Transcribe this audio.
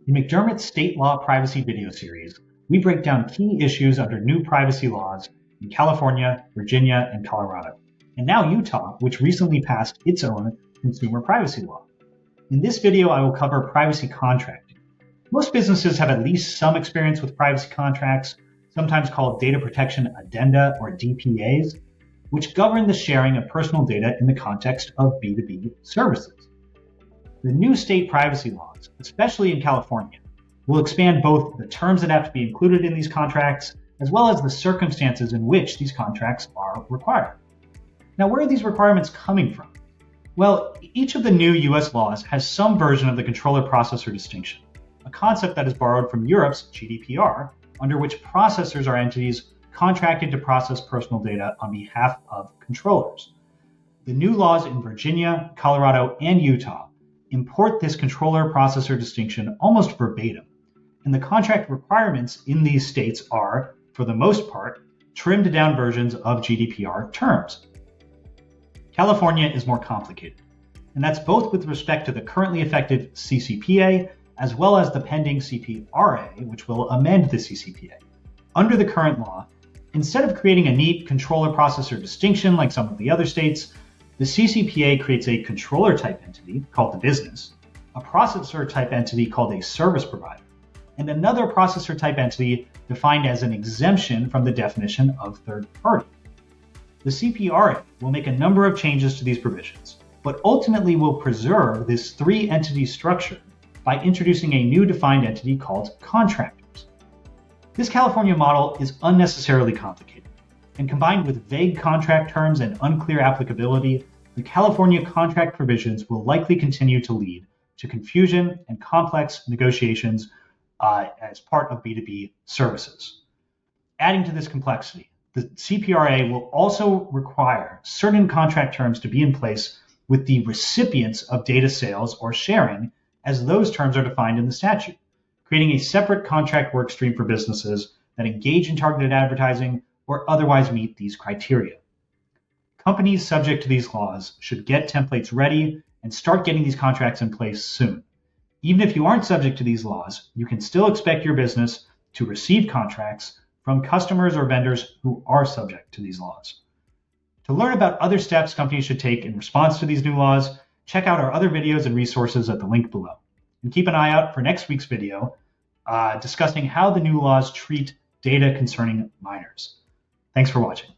In McDermott's State Law Privacy video series, we break down key issues under new privacy laws in California, Virginia, and Colorado, and now Utah, which recently passed its own consumer privacy law. In this video, I will cover privacy contracting. Most businesses have at least some experience with privacy contracts, sometimes called data protection addenda or DPAs, which govern the sharing of personal data in the context of B2B services. The new state privacy laws, especially in California, will expand both the terms that have to be included in these contracts, as well as the circumstances in which these contracts are required. Now, where are these requirements coming from? Well, each of the new US laws has some version of the controller-processor distinction, a concept that is borrowed from Europe's GDPR, under which processors are entities contracted to process personal data on behalf of controllers. The new laws in Virginia, Colorado, and Utah import this controller-processor distinction almost verbatim, and the contract requirements in these states are, for the most part, trimmed down versions of GDPR terms. California is more complicated, and that's both with respect to the currently effective CCPA as well as the pending CPRA, which will amend the CCPA. Under the current law, instead of creating a neat controller-processor distinction like some of the other states, the CCPA creates a controller-type entity called the business, a processor-type entity called a service provider, and another processor-type entity defined as an exemption from the definition of third party. The CPRA will make a number of changes to these provisions, but ultimately will preserve this three-entity structure by introducing a new defined entity called contractors. This California model is unnecessarily complicated, and combined with vague contract terms and unclear applicability, the California contract provisions will likely continue to lead to confusion and complex negotiations as part of B2B services. Adding to this complexity, the CPRA will also require certain contract terms to be in place with the recipients of data sales or sharing, as those terms are defined in the statute, creating a separate contract workstream for businesses that engage in targeted advertising or otherwise meet these criteria. Companies subject to these laws should get templates ready and start getting these contracts in place soon. Even if you aren't subject to these laws, you can still expect your business to receive contracts from customers or vendors who are subject to these laws. To learn about other steps companies should take in response to these new laws, check out our other videos and resources at the link below. And keep an eye out for next week's video discussing how the new laws treat data concerning minors. Thanks for watching.